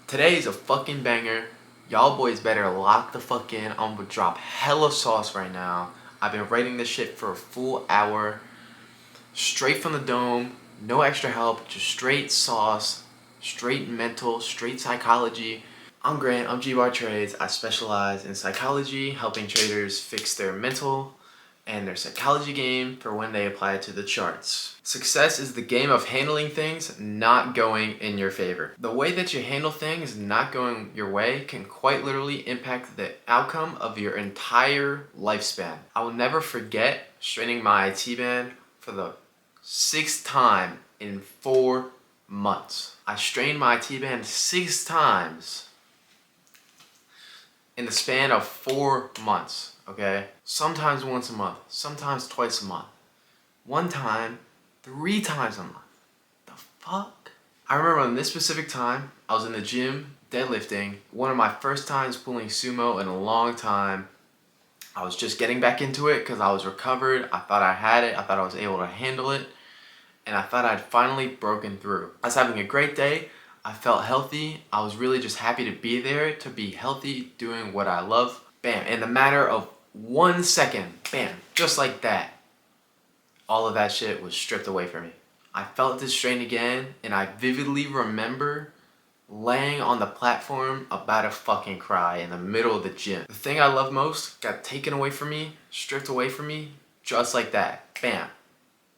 Today's a fucking banger. Y'all boys better lock the fuck in. I'm gonna drop hella sauce right now. I've been writing this shit for a full hour. Straight from the dome. No extra help. Just straight sauce. Straight mental. Straight psychology. I'm Grant. I'm G-Bar Trades. I specialize in psychology, helping traders fix their mental and their psychology game for when they apply it to the charts. Success is the game of handling things not going in your favor. The way that you handle things not going your way can quite literally impact the outcome of your entire lifespan. I will never forget straining my IT band for the 6th time in 4 months. I strained my IT band 6 times in the span of 4 months, okay? Sometimes once a month, sometimes twice a month. One time, 3 times a month. The fuck? I remember on this specific time, I was in the gym deadlifting, one of my first times pulling sumo in a long time. I was just getting back into it because I was recovered. I thought I had it. I thought I was able to handle it. And I thought I'd finally broken through. I was having a great day. I felt healthy. I was really just happy to be there, to be healthy, doing what I love. Bam, in the matter of 1 second, bam, just like that, all of that shit was stripped away from me. I felt this strain again, and I vividly remember laying on the platform about to fucking cry in the middle of the gym. The thing I love most got taken away from me, stripped away from me, just like that. Bam.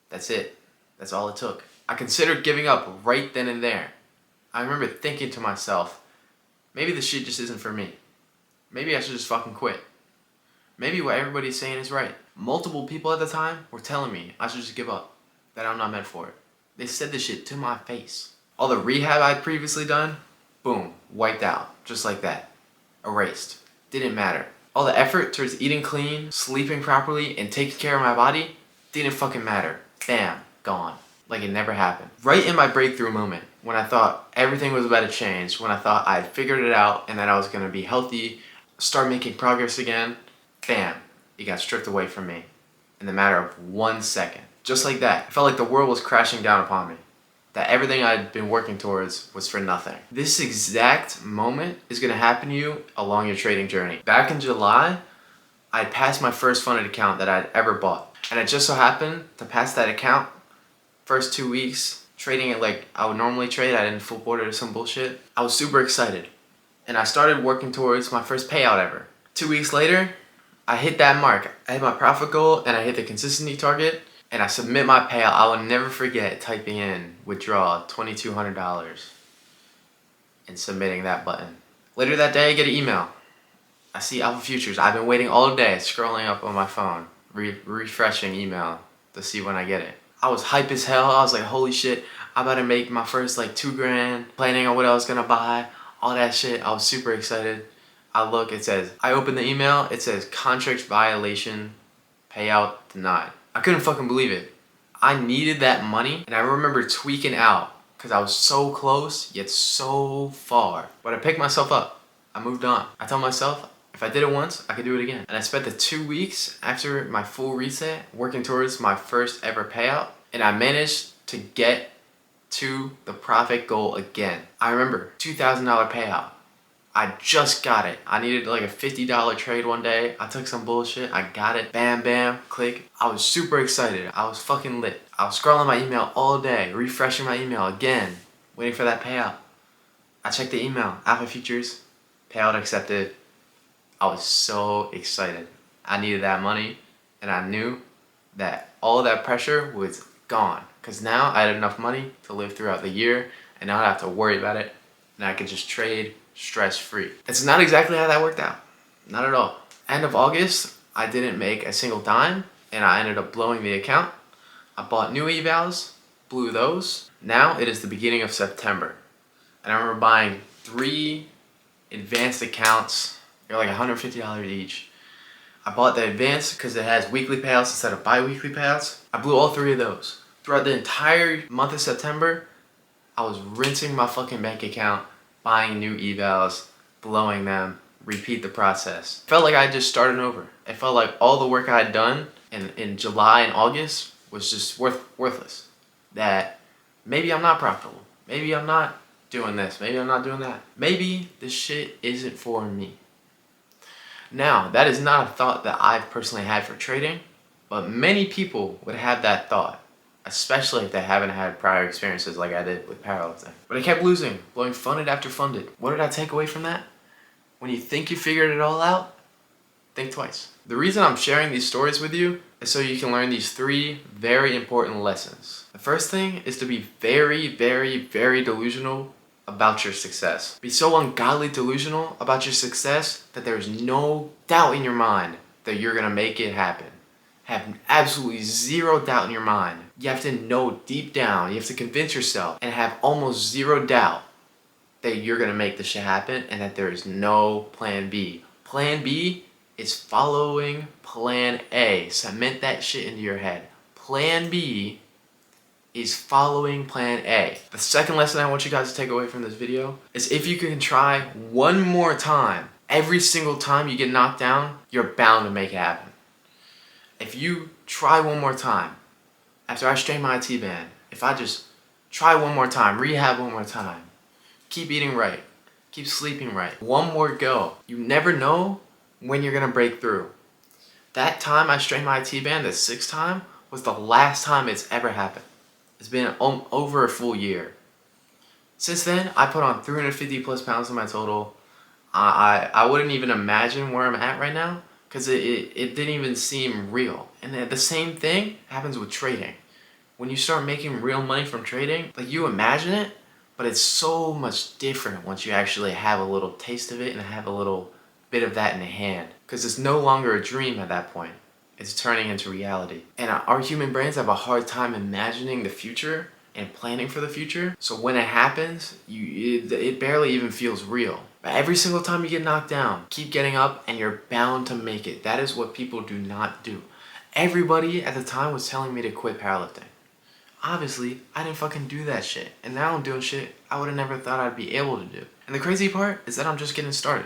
That's it. That's all it took. I considered giving up right then and there. I remember thinking to myself, maybe this shit just isn't for me. Maybe I should just fucking quit. Maybe what everybody's saying is right. Multiple people at the time were telling me I should just give up, that I'm not meant for it. They said this shit to my face. All the rehab I'd previously done, boom, wiped out, just like that. Erased. Didn't matter. All the effort towards eating clean, sleeping properly, and taking care of my body didn't fucking matter. Bam, gone. Like it never happened. Right in my breakthrough moment, when I thought everything was about to change, when I thought I had figured it out and that I was gonna be healthy, start making progress again, bam, it got stripped away from me in the matter of 1 second. Just like that. I felt like the world was crashing down upon me. That everything I'd been working towards was for nothing. This exact moment is gonna happen to you along your trading journey. Back in July, I passed my first funded account that I'd ever bought. And it just so happened to pass that account first 2 weeks, trading it like I would normally trade. I didn't full board it or some bullshit. I was super excited. And I started working towards my first payout ever. 2 weeks later, I hit that mark. I hit my profit goal and I hit the consistency target and I submit my payout. I will never forget typing in withdraw $2,200 and submitting that button. Later that day, I get an email. I see Alpha Futures. I've been waiting all day, scrolling up on my phone, refreshing email to see when I get it. I was hype as hell. I was like, holy shit, I'm about to make my first like $2 grand, planning on what I was gonna buy, all that shit. I was super excited. I look, it says, I open the email, it says contract violation, payout denied. I couldn't fucking believe it. I needed that money and I remember tweaking out because I was so close yet so far. But I picked myself up. I moved on. I told myself, if I did it once, I could do it again. And I spent the 2 weeks after my full reset working towards my first ever payout, and I managed to get to the profit goal again. I remember $2,000 payout. I just got it. I needed like a $50 trade one day. I took some bullshit. I got it. Bam, bam, click. I was super excited. I was fucking lit. I was scrolling my email all day, refreshing my email again, waiting for that payout. I checked the email. Alpha Futures, payout accepted. I was so excited. I needed that money and I knew that all of that pressure was gone because now I had enough money to live throughout the year and not have to worry about it and I could just trade stress-free. It's not exactly how that worked out. Not at all. End of August, I didn't make a single dime and I ended up blowing the account. I bought new evals, blew those. Now it is the beginning of September and I remember buying 3 advanced accounts. They're like $150 each. I bought the advanced because it has weekly payouts instead of bi-weekly payouts. I blew all 3 of those. Throughout the entire month of September, I was rinsing my fucking bank account, buying new evals, blowing them, repeat the process. Felt like I just started over. It felt like all the work I had done in July and August was just worthless. That maybe I'm not profitable. Maybe I'm not doing this. Maybe I'm not doing that. Maybe this shit isn't for me. Now, that is not a thought that I've personally had for trading, but many people would have that thought, especially if they haven't had prior experiences like I did with powerlifting. But I kept losing, blowing funded after funded. What did I take away from that? When you think you figured it all out, think twice. The reason I'm sharing these stories with you is so you can learn these 3 very important lessons. The first thing is to be very, very, very delusional about your success. Be so ungodly delusional about your success that there's no doubt in your mind that you're gonna make it happen. Have absolutely 0 doubt in your mind. You have to know deep down, you have to convince yourself and have almost 0 doubt that you're gonna make this shit happen and that there is no plan B. Plan B is following plan A. Cement that shit into your head. Plan B is following plan A. The second lesson I want you guys to take away from this video is if you can try one more time, every single time you get knocked down, you're bound to make it happen. If you try one more time, after I strain my IT band, if I just try one more time, rehab one more time, keep eating right, keep sleeping right, one more go, you never know when you're gonna break through. That time I strained my IT band, the 6th time, was the last time it's ever happened. It's been over a full year. Since then, I put on 350 plus pounds in my total. I wouldn't even imagine where I'm at right now because it didn't even seem real. And the same thing happens with trading. When you start making real money from trading, like you imagine it, but it's so much different once you actually have a little taste of it and have a little bit of that in hand. Because it's no longer a dream at that point. It's turning into reality. And our human brains have a hard time imagining the future and planning for the future. So when it happens, it barely even feels real. But every single time you get knocked down, keep getting up and you're bound to make it. That is what people do not do. Everybody at the time was telling me to quit powerlifting. Obviously, I didn't fucking do that shit. And now I'm doing shit I would have never thought I'd be able to do. And the crazy part is that I'm just getting started.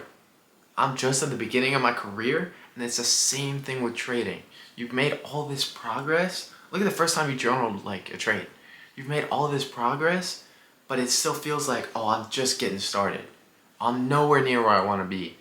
I'm just at the beginning of my career, and it's the same thing with trading. You've made all this progress. Look at the first time you journaled like a trade. You've made all this progress, but it still feels like, oh, I'm just getting started. I'm nowhere near where I want to be.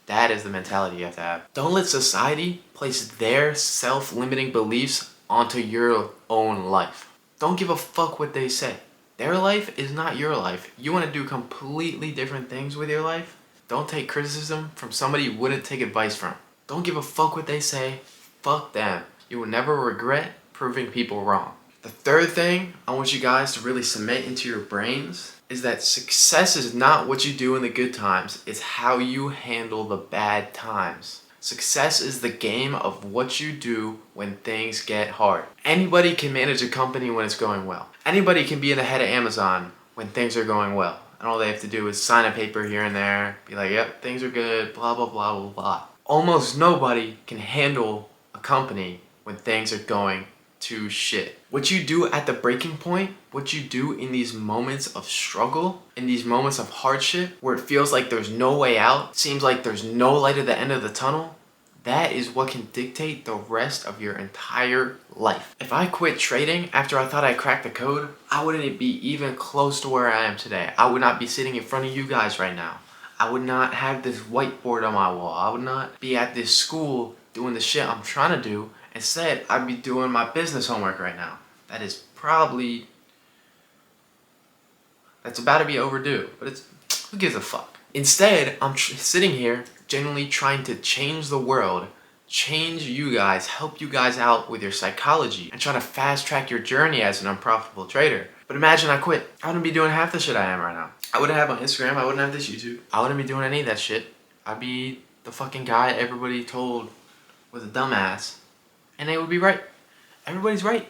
That is the mentality you have to have. Don't let society place their self-limiting beliefs onto your own life. Don't give a fuck what they say. Their life is not your life. You want to do completely different things with your life? Don't take criticism from somebody you wouldn't take advice from. Don't give a fuck what they say. Fuck them. You will never regret proving people wrong. The third thing I want you guys to really cement into your brains is that success is not what you do in the good times. It's how you handle the bad times. Success is the game of what you do when things get hard. Anybody can manage a company when it's going well. Anybody can be in the head of Amazon when things are going well. And all they have to do is sign a paper here and there, be like, yep, things are good, blah, blah, blah, blah, blah. Almost nobody can handle a company when things are going to shit. What you do at the breaking point, what you do in these moments of struggle, in these moments of hardship, where it feels like there's no way out, seems like there's no light at the end of the tunnel, that is what can dictate the rest of your entire life. If I quit trading after I thought I cracked the code, I wouldn't be even close to where I am today. I would not be sitting in front of you guys right now. I would not have this whiteboard on my wall. I would not be at this school doing the shit I'm trying to do. Instead, I'd be doing my business homework right now. That is probably, that's about to be overdue, but it's, who gives a fuck? Instead, I'm sitting here genuinely trying to change the world, change you guys, help you guys out with your psychology, and try to fast track your journey as an unprofitable trader. But imagine I quit. I wouldn't be doing half the shit I am right now. I wouldn't have my Instagram, I wouldn't have this YouTube. I wouldn't be doing any of that shit. I'd be the fucking guy everybody told was a dumbass. And they would be right. Everybody's right.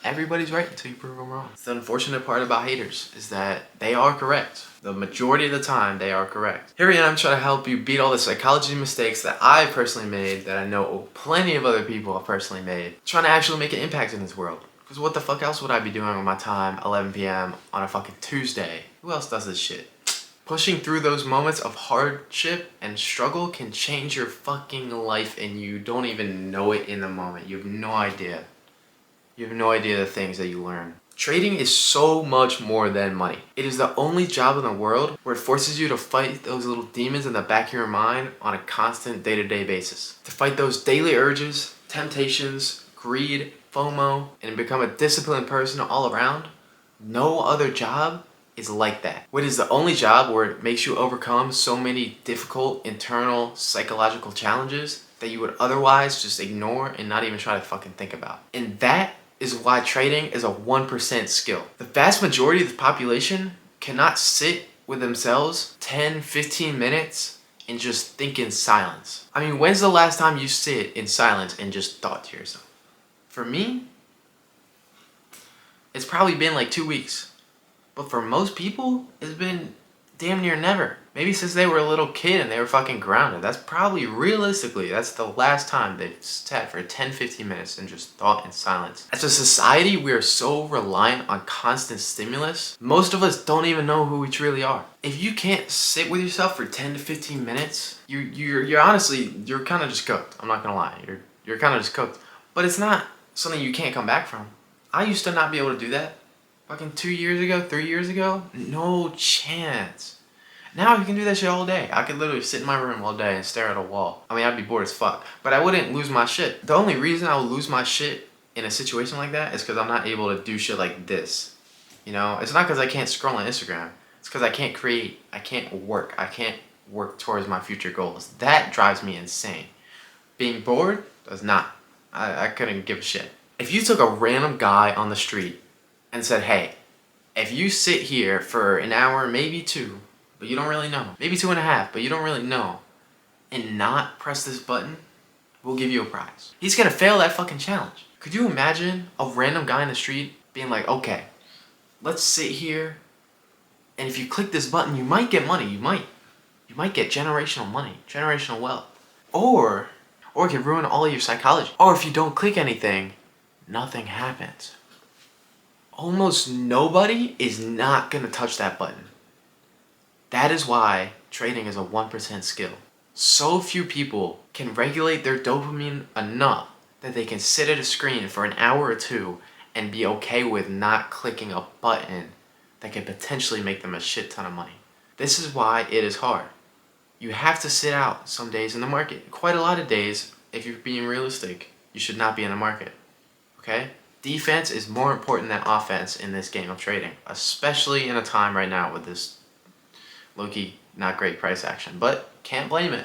Everybody's right until you prove them wrong. The unfortunate part about haters is that they are correct. The majority of the time, they are correct. Here I am trying to help you beat all the psychology mistakes that I personally made, that I know plenty of other people have personally made, trying to actually make an impact in this world. Because what the fuck else would I be doing with my time, 11 p.m. on a fucking Tuesday? Who else does this shit? Pushing through those moments of hardship and struggle can change your fucking life and you don't even know it in the moment. You have no idea. You have no idea the things that you learn. Trading is so much more than money. It is the only job in the world where it forces you to fight those little demons in the back of your mind on a constant day-to-day basis. To fight those daily urges, temptations, greed, FOMO, and become a disciplined person all around. No other job is like that. What is the only job where it makes you overcome so many difficult internal psychological challenges that you would otherwise just ignore and not even try to fucking think about. And that is why trading is a 1% skill. The vast majority of the population cannot sit with themselves 10, 15 minutes and just think in silence. I mean, when's the last time you sit in silence and just thought to yourself? For me, it's probably been like 2 weeks. But for most people, it's been damn near never. Maybe since they were a little kid and they were fucking grounded. That's probably, realistically, that's the last time they've sat for 10, 15 minutes and just thought in silence. As a society, we are so reliant on constant stimulus, most of us don't even know who we truly are. If you can't sit with yourself for 10 to 15 minutes, you're honestly, you're kind of just cooked. I'm not gonna lie. You're kind of just cooked. But it's not something you can't come back from. I used to not be able to do that. Fucking 2 years ago, 3 years ago, no chance. Now I can do that shit all day. I could literally sit in my room all day and stare at a wall. I mean, I'd be bored as fuck, but I wouldn't lose my shit. The only reason I would lose my shit in a situation like that is because I'm not able to do shit like this. You know, it's not because I can't scroll on Instagram. It's because I can't create. I can't work. I can't work towards my future goals. That drives me insane. Being bored does not. I couldn't give a shit. If you took a random guy on the street and said, hey, if you sit here for an hour, maybe 2, but you don't really know, maybe 2.5, but you don't really know, and not press this button, we'll give you a prize. He's gonna fail that fucking challenge. Could you imagine a random guy in the street being like, okay, let's sit here, and if you click this button, you might get money, you might get generational money, generational wealth. Or it could ruin all of your psychology. Or if you don't click anything, nothing happens. Almost nobody is not gonna touch that button. That is why trading is a 1% skill. So few people can regulate their dopamine enough that they can sit at a screen for an hour or 2 and be okay with not clicking a button that could potentially make them a shit ton of money. This is why it is hard. You have to sit out some days in the market. Quite a lot of days, if you're being realistic, you should not be in the market. Okay? Defense is more important than offense in this game of trading, especially in a time right now with this low-key not great price action. But can't blame it.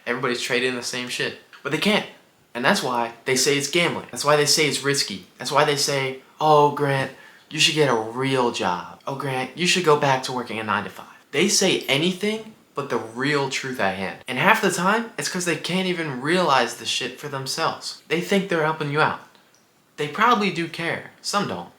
Everybody's trading the same shit. But they can't. And that's why they say it's gambling. That's why they say it's risky. That's why they say, oh, Grant, you should get a real job. Oh, Grant, you should go back to working a 9 to 5. They say anything but the real truth at hand. And half the time, it's because they can't even realize the shit for themselves. They think they're helping you out. They probably do care. Some don't.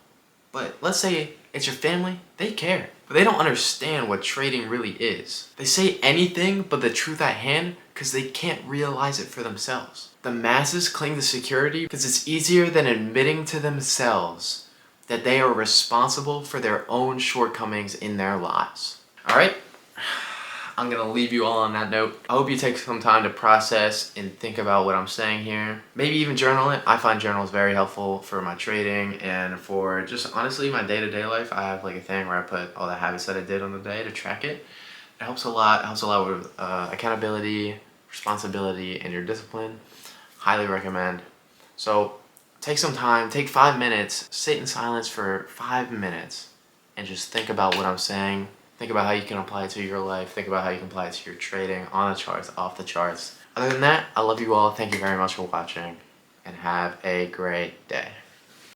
But let's say it's your family, they care. But they don't understand what trading really is. They say anything but the truth at hand because they can't realize it for themselves. The masses cling to security because it's easier than admitting to themselves that they are responsible for their own shortcomings in their lives. Alright? I'm gonna leave you all on that note. I hope you take some time to process and think about what I'm saying here. Maybe even journal it. I find journals very helpful for my trading and for just honestly my day-to-day life. I have like a thing where I put all the habits that I did on the day to track it. It helps a lot. It helps a lot with accountability, responsibility, and your discipline. Highly recommend. So take some time, take 5 minutes, sit in silence for 5 minutes, and just think about what I'm saying. Think about how you can apply it to your life. Think about how you can apply it to your trading, on the charts, off the charts. Other than that, I love you all. Thank you very much for watching, and have a great day.